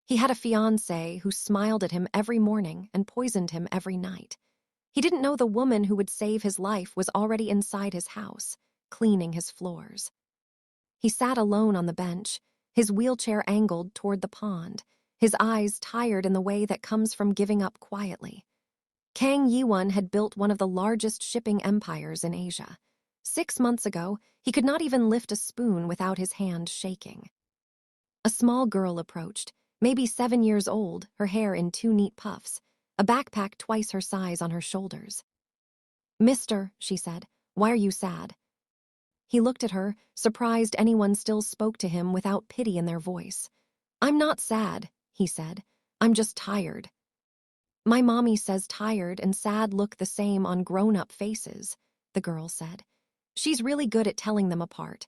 He had a fiancée who smiled at him every morning and poisoned him every night. He didn't know the woman who would save his life was already inside his house, cleaning his floors. He sat alone on the bench, his wheelchair angled toward the pond, his eyes tired in the way that comes from giving up quietly. Kang Jae-won had built one of the largest shipping empires in Asia. 6 months ago, he could not even lift a spoon without his hand shaking. A small girl approached, maybe 7 years old, her hair in 2 neat puffs, a backpack twice her size on her shoulders. "Mister," she said, "why are you sad?" He looked at her, surprised anyone still spoke to him without pity in their voice. "I'm not sad," he said. "I'm just tired." "My mommy says tired and sad look the same on grown-up faces," the girl said. "She's really good at telling them apart."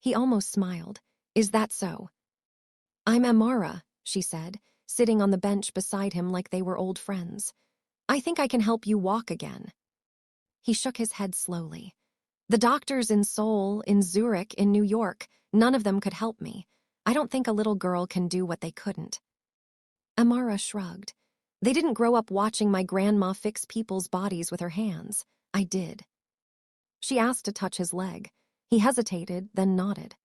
He almost smiled. "Is that so?" "I'm Amara," she said, sitting on the bench beside him like they were old friends. "I think I can help you walk again." He shook his head slowly. "The doctors in Seoul, in Zurich, in New York, none of them could help me. I don't think a little girl can do what they couldn't." Amara shrugged. "They didn't grow up watching my grandma fix people's bodies with her hands. I did." She asked to touch his leg. He hesitated, then nodded.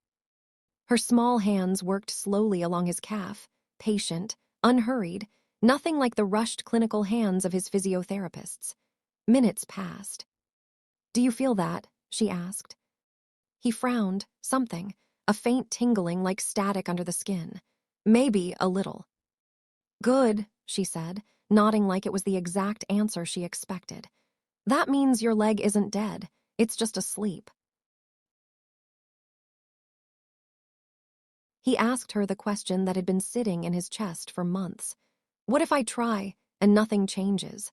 Her small hands worked slowly along his calf, patient, unhurried, nothing like the rushed clinical hands of his physiotherapists. Minutes passed. "Do you feel that?" she asked. He frowned, something, a faint tingling like static under the skin. "Maybe a little." "Good," she said, nodding like it was the exact answer she expected. "That means your leg isn't dead. It's just asleep." He asked her the question that had been sitting in his chest for months. "What if I try, and nothing changes?"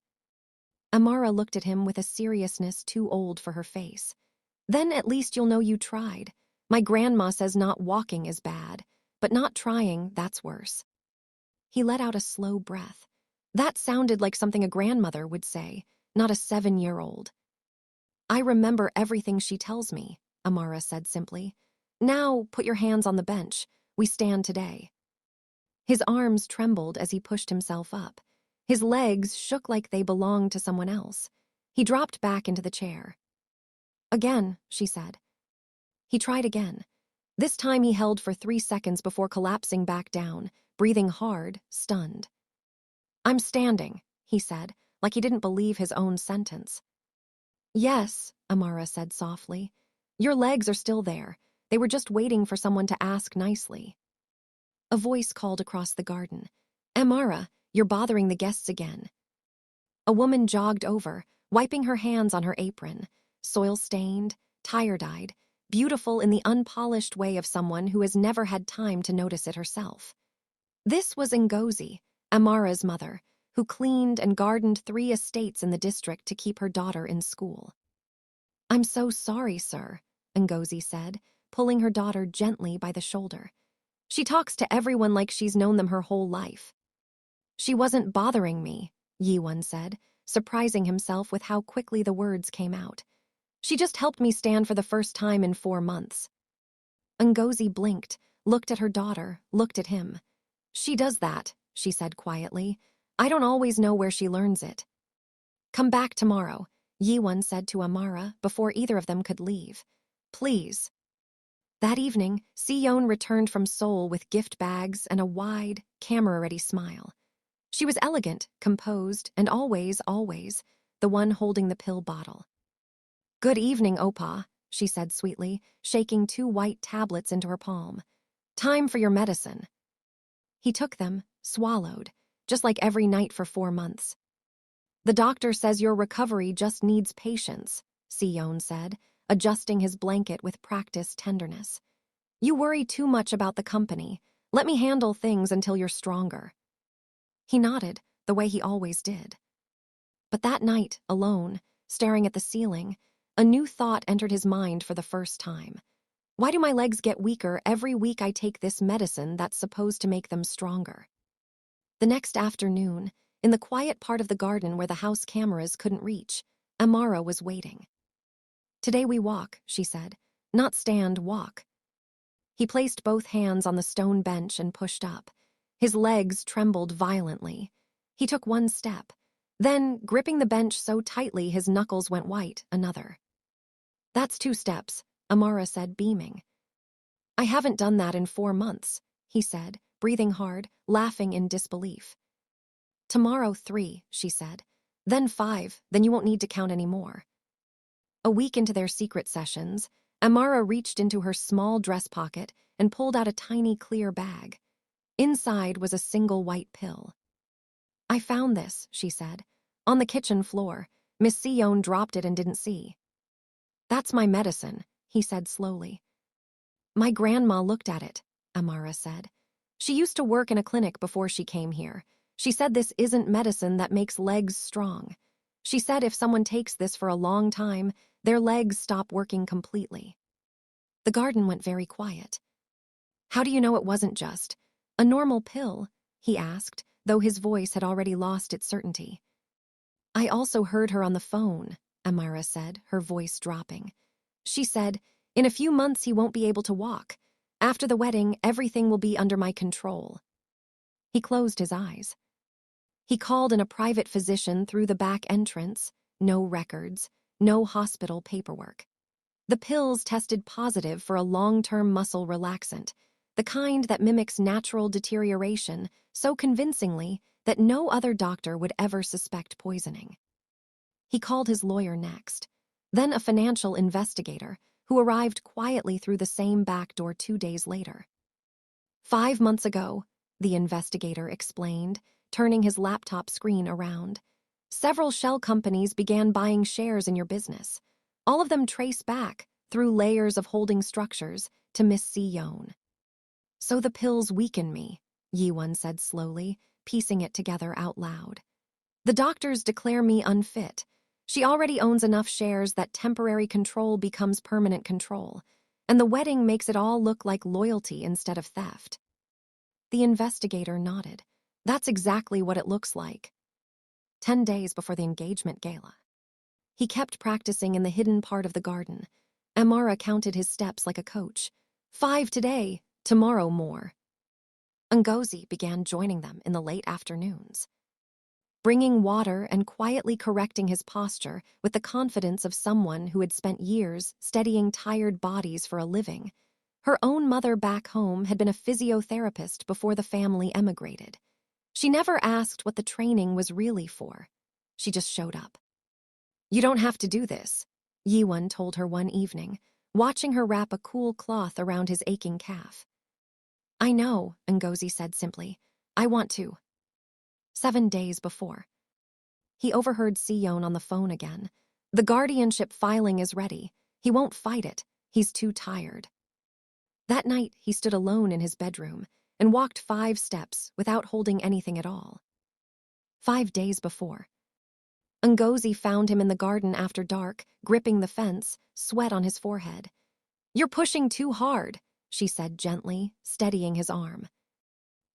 Amara looked at him with a seriousness too old for her face. "Then at least you'll know you tried. My grandma says not walking is bad, but not trying, that's worse." He let out a slow breath. That sounded like something a grandmother would say, not a 7-year-old. "I remember everything she tells me," Amara said simply. "Now, put your hands on the bench. We stand today." His arms trembled as he pushed himself up. His legs shook like they belonged to someone else. He dropped back into the chair. "Again," she said. He tried again. This time he held for 3 seconds before collapsing back down, breathing hard, stunned. "I'm standing," he said, like he didn't believe his own sentence. "Yes," Amara said softly. "Your legs are still there. They were just waiting for someone to ask nicely." A voice called across the garden. "Amara, you're bothering the guests again." A woman jogged over, wiping her hands on her apron, soil-stained, tired-eyed, beautiful in the unpolished way of someone who has never had time to notice it herself. This was Ngozi, Amara's mother, who cleaned and gardened 3 estates in the district to keep her daughter in school. "I'm so sorry, sir," Ngozi said, pulling her daughter gently by the shoulder. "She talks to everyone like she's known them her whole life." "She wasn't bothering me," Jae-won said, surprising himself with how quickly the words came out. "She just helped me stand for the first time in 4 months." Ngozi blinked, looked at her daughter, looked at him. "She does that," she said quietly. "I don't always know where she learns it." "Come back tomorrow," Jae-won said to Amara before either of them could leave. "Please." That evening, Si-yeon returned from Seoul with gift bags and a wide, camera-ready smile. She was elegant, composed, and always, the one holding the pill bottle. "Good evening, Opa," she said sweetly, shaking 2 white tablets into her palm. "Time for your medicine." He took them, swallowed, just like every night for 4 months. "The doctor says your recovery just needs patience," Si-yeon said, adjusting his blanket with practiced tenderness. "You worry too much about the company. Let me handle things until you're stronger." He nodded, the way he always did. But that night, alone, staring at the ceiling, a new thought entered his mind for the first time. Why do my legs get weaker every week I take this medicine that's supposed to make them stronger? The next afternoon, in the quiet part of the garden where the house cameras couldn't reach, Amara was waiting. "Today we walk," she said. "Not stand, walk." He placed both hands on the stone bench and pushed up. His legs trembled violently. He took one step. Then, gripping the bench so tightly his knuckles went white, another. "That's 2 steps," Amara said, beaming. "I haven't done that in 4 months," he said, breathing hard, laughing in disbelief. "Tomorrow 3, she said. "Then 5, then you won't need to count anymore." A week into their secret sessions, Amara reached into her small dress pocket and pulled out a tiny clear bag. Inside was a single white pill. "I found this," she said. "On the kitchen floor. Miss Sion dropped it and didn't see." "That's my medicine," he said slowly. "My grandma looked at it," Amara said. "She used to work in a clinic before she came here. She said this isn't medicine that makes legs strong. She said if someone takes this for a long time, their legs stop working completely." The garden went very quiet. "How do you know it wasn't just a normal pill?" he asked, though his voice had already lost its certainty. "I also heard her on the phone," Amara said, her voice dropping. "She said, 'In a few months he won't be able to walk. After the wedding, everything will be under my control.'" He closed his eyes. He called in a private physician through the back entrance. No records, no hospital paperwork. The pills tested positive for a long-term muscle relaxant, the kind that mimics natural deterioration so convincingly that no other doctor would ever suspect poisoning. He called his lawyer next, then a financial investigator who arrived quietly through the same back door 2 days later. "5 months ago," the investigator explained, turning his laptop screen around, "several shell companies began buying shares in your business. All of them trace back, through layers of holding structures, to Miss Sion." "So the pills weaken me," Jae-won said slowly, piecing it together out loud. "The doctors declare me unfit. She already owns enough shares that temporary control becomes permanent control, and the wedding makes it all look like loyalty instead of theft." The investigator nodded. "That's exactly what it looks like." 10 days before the engagement gala. He kept practicing in the hidden part of the garden. Amara counted his steps like a coach. 5 today, tomorrow more. Ngozi began joining them in the late afternoons, bringing water and quietly correcting his posture with the confidence of someone who had spent years steadying tired bodies for a living. Her own mother back home had been a physiotherapist before the family emigrated. She never asked what the training was really for. She just showed up. "You don't have to do this," Jae-won told her one evening, watching her wrap a cool cloth around his aching calf. "I know," Ngozi said simply. "I want to." 7 days before. He overheard Sion on the phone again. "The guardianship filing is ready. He won't fight it. He's too tired." That night, he stood alone in his bedroom and walked 5 steps without holding anything at all. 5 days before. Ngozi found him in the garden after dark, gripping the fence, sweat on his forehead. "You're pushing too hard," she said gently, steadying his arm.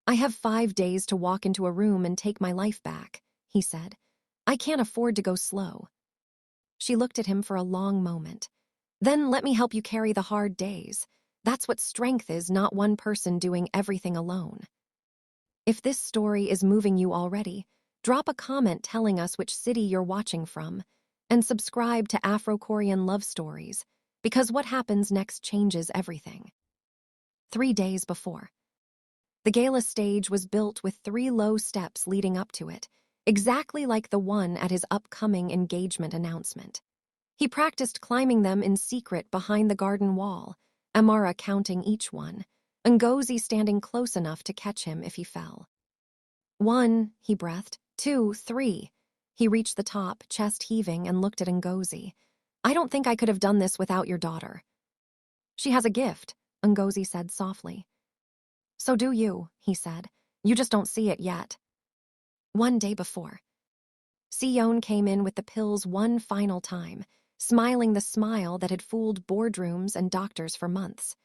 "I have 5 days to walk into a room and take my life back," he said. "I can't afford to go slow." She looked at him for a long moment. "Then let me help you carry the hard days. That's what strength is, not one person doing everything alone." If this story is moving you already, drop a comment telling us which city you're watching from, and subscribe to Afro-Korean love stories, because what happens next changes everything. 3 days before. The gala stage was built with 3 low steps leading up to it, exactly like the one at his upcoming engagement announcement. He practiced climbing them in secret behind the garden wall, Amara counting each one, Ngozi standing close enough to catch him if he fell. 1, he breathed. 2, 3. He reached the top, chest heaving, and looked at Ngozi. "I don't think I could have done this without your daughter." "She has a gift," Ngozi said softly. "So do you," he said. "You just don't see it yet." 1 day before. Sion came in with the pills one final time, smiling the smile that had fooled boardrooms and doctors for months.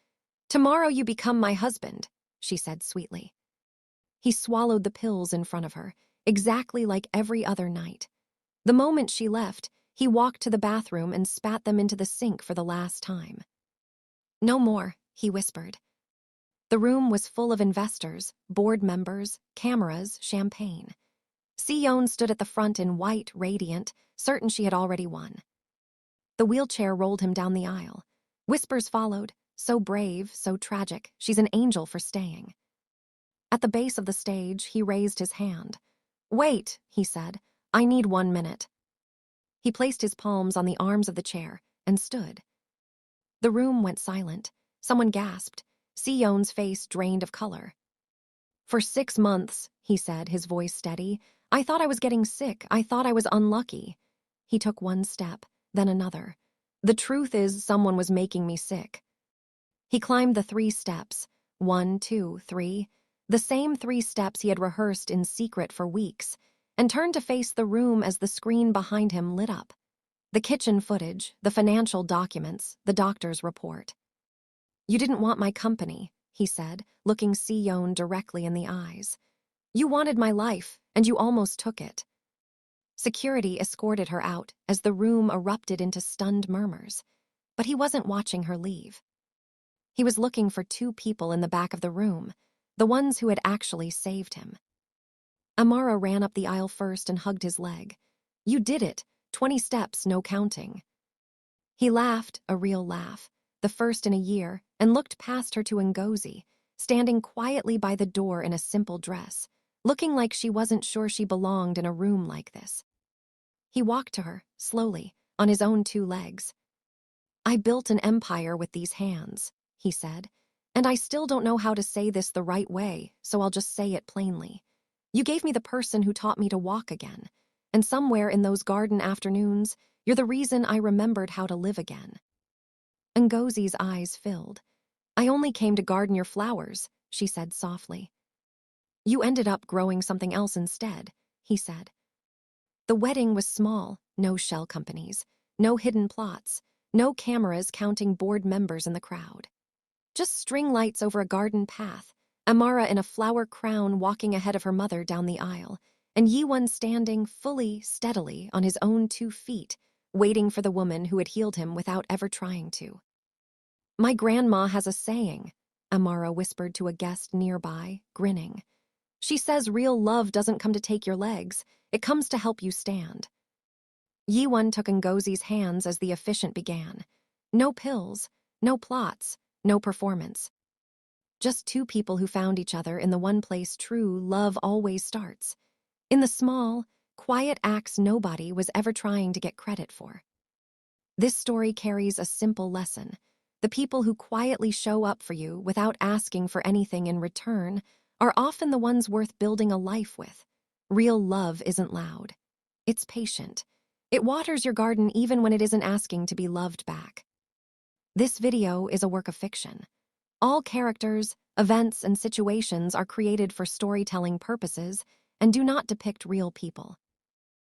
"Tomorrow you become my husband," she said sweetly. He swallowed the pills in front of her, exactly like every other night. The moment she left, he walked to the bathroom and spat them into the sink for the last time. "No more," he whispered. The room was full of investors, board members, cameras, champagne. Si-yeon stood at the front in white, radiant, certain she had already won. The wheelchair rolled him down the aisle. Whispers followed, so brave, so tragic, she's an angel for staying. At the base of the stage, he raised his hand. "Wait," he said, "I need 1 minute." He placed his palms on the arms of the chair and stood. The room went silent. Someone gasped. Si-yeon's face drained of color. "For 6 months," he said, his voice steady, "I thought I was getting sick. I thought I was unlucky." He took one step, then another. "The truth is, someone was making me sick." He climbed the 3 steps. 1, 2, 3. The same 3 steps he had rehearsed in secret for weeks, and turned to face the room as the screen behind him lit up. The kitchen footage, the financial documents, the doctor's report. "You didn't want my company," he said, looking Si-yeon directly in the eyes. "You wanted my life, and you almost took it." Security escorted her out as the room erupted into stunned murmurs. But he wasn't watching her leave. He was looking for 2 people in the back of the room, the ones who had actually saved him. Amara ran up the aisle first and hugged his leg. "You did it. 20 steps, no counting." He laughed, a real laugh, the first in a year, and looked past her to Ngozi, standing quietly by the door in a simple dress, looking like she wasn't sure she belonged in a room like this. He walked to her, slowly, on his own 2 legs. "I built an empire with these hands," he said, "and I still don't know how to say this the right way, so I'll just say it plainly. You gave me the person who taught me to walk again, and somewhere in those garden afternoons, you're the reason I remembered how to live again." Ngozi's eyes filled. "I only came to garden your flowers," she said softly. "You ended up growing something else instead," he said. The wedding was small, no shell companies, no hidden plots, no cameras counting board members in the crowd. Just string lights over a garden path, Amara in a flower crown walking ahead of her mother down the aisle, and Jae-won standing fully, steadily, on his own 2 feet, waiting for the woman who had healed him without ever trying to. "My grandma has a saying," Amara whispered to a guest nearby, grinning. "She says real love doesn't come to take your legs, it comes to help you stand." Jae-won took Ngozi's hands as the officiant began. No pills, no plots, no performance. Just 2 people who found each other in the one place true love always starts. In the small, quiet acts nobody was ever trying to get credit for. This story carries a simple lesson. The people who quietly show up for you without asking for anything in return are often the ones worth building a life with. Real love isn't loud. It's patient. It waters your garden even when it isn't asking to be loved back. This video is a work of fiction. All characters, events, and situations are created for storytelling purposes and do not depict real people.